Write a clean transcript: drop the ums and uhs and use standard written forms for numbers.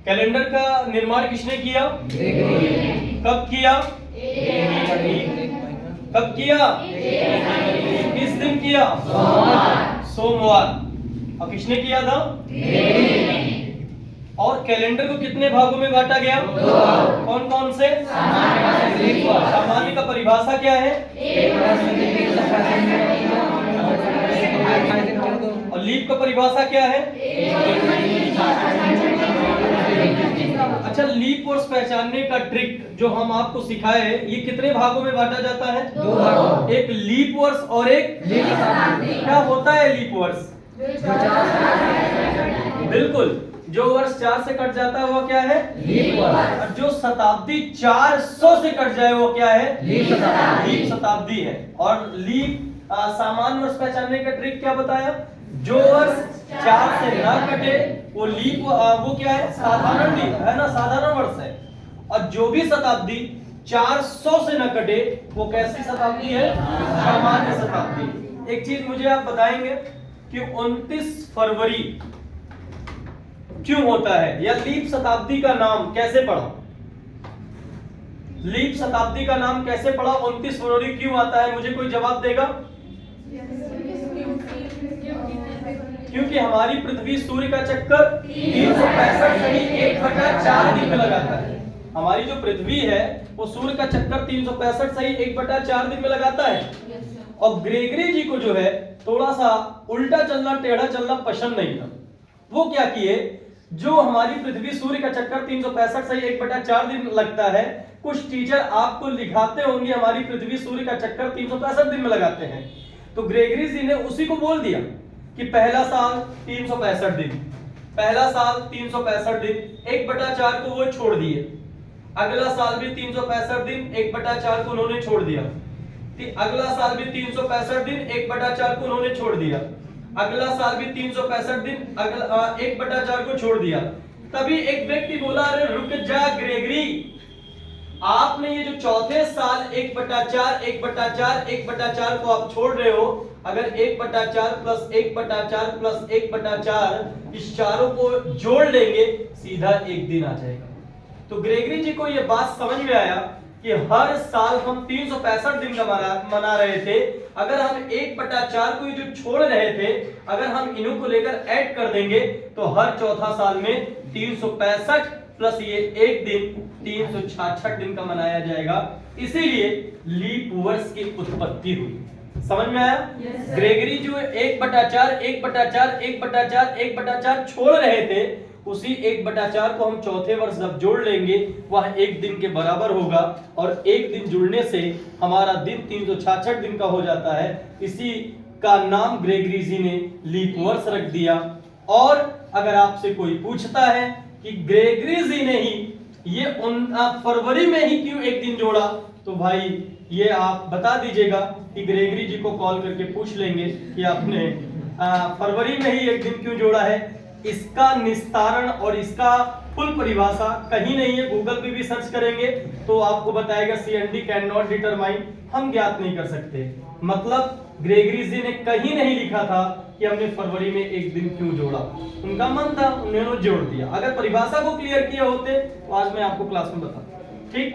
Calendar का निर्माण किसने किया? कब किया? कब किया? किस दिन किया? सोमवार। और किसने किया था? और कैलेंडर को कितने भागों में बांटा गया? कौन कौन से? सामान्य का परिभाषा क्या है? और लीप का परिभाषा क्या है? अच्छा, लीप वर्ष पहचानने का ट्रिक जो हम आपको सिखाए हैं, ये कितने भागों में बांटा जाता है? 2 भागों। एक लीप वर्ष और एक लीप शताब्दी। क्या होता है लीप वर्ष? बिल्कुल, जो वर्ष 4 से कट जाता है वो क्या है? लीप वर्ष। और जो शताब्दी 400 से कट जाए वो क्या है? लीप शताब्दी। लीप शताब्दी है। और लीप सामान्य वर्ष पहचानने का ट्रिक क्या बताया? जो वर्ष 4 से ना कटे वो लीप वो क्या है? साधारण लीप है ना, साधारण वर्ष है। और जो भी शताब्दी 400 से न कटे वो कैसी शताब्दी है? सामान्य शताब्दी। एक चीज मुझे आप बताएंगे कि 29 फरवरी क्यों होता है, या लीप शताब्दी का नाम कैसे पड़ा? लीप शताब्दी का नाम कैसे पड़ा? 29 फरवरी क्यों आता है? मुझे कोई जवाब देगा? क्योंकि हमारी पृथ्वी सूर्य का चक्कर 365 सही 1/4 दिन में लगाता है। हमारी जो पृथ्वी है वो सूर्य का चक्कर 365 सही 1/4 दिन में लगाता है। और ग्रेगरी जी को जो है थोड़ा सा उल्टा चलना, टेढ़ा चलना पसंद नहीं था। वो क्या किए, जो हमारी पृथ्वी सूर्य का चक्कर 365 सही 1/4 दिन लगता है, कुछ टीचर आपको लिखाते होंगे हमारी पृथ्वी सूर्य का चक्कर 365 दिन में लगाते हैं। तो ग्रेगरी जी ने उसी को बोल दिया कि पहला साल 365 दिन, पहला साल 365 दिन, 1/4 को वो छोड़ दिए। अगला साल भी 365 दिन, 1/4 को उन्होंने छोड़ दिया। अगला साल भी 365 दिन, 1/4 को उन्होंने छोड़ दिया। अगला साल भी 365 दिन, 1/4 को छोड़ दिया। तभी एक व्यक्ति बोला, अरे रुक जा ग्रेगरी, आपने ये जो चौथे साल 1/4, 1/4, 1/4 को आप छोड़ रहे हो, अगर 1/4 प्लस 1/4 प्लस 1/4 इस चारों को जोड़ लेंगे सीधा एक दिन आ जाएगा। तो ग्रेगरी जी को यह बात समझ में आया कि हर साल हम 365 दिन का मना रहे थे, अगर हम 1/4 को जो छोड़ रहे थे, अगर हम इन्हों को लेकर ऐड कर देंगे तो हर चौथा साल में 365 प्लस ये एक दिन 366 दिन का मनाया जाएगा। इसीलिए लीप वर्ष की उत्पत्ति हुई। समझ में आया? yes, ग्रेगरी जो 1/4, 1/4, 1/4, 1/4 छोड़ रहे थे, उसी 1/4 को हम चौथे वर्ष जब जोड़ लेंगे वह एक दिन के बराबर होगा, और एक दिन जुड़ने से हमारा दिन 366 दिन का हो जाता है। इसी का नाम ग्रेगरी जी ने लीप वर्ष रख दिया। और अगर आपसे कोई पूछता है कि ग्रेगरी जी ने ही ये फरवरी में ही क्यों एक दिन जोड़ा, तो भाई ये आप बता दीजिएगा कि ग्रेगरी जी को कॉल करके पूछ लेंगे कि आपने फरवरी में ही एक दिन क्यों जोड़ा है। इसका निस्तारण और इसका फुल परिभाषा कहीं नहीं है, गूगल पे भी सर्च करेंगे तो आपको बताएगा CND कैन नॉट डिटरमाइन, हम ज्ञात नहीं कर सकते। मतलब ग्रेगरी जी ने कहीं नहीं लिखा था कि हमने फरवरी में एक दिन क्यों जोड़ा, उनका मन था, उन्होंने जोड़ दिया। अगर परिभाषा को क्लियर किया होते तो आज मैं आपको क्लास में बताता। ठीक।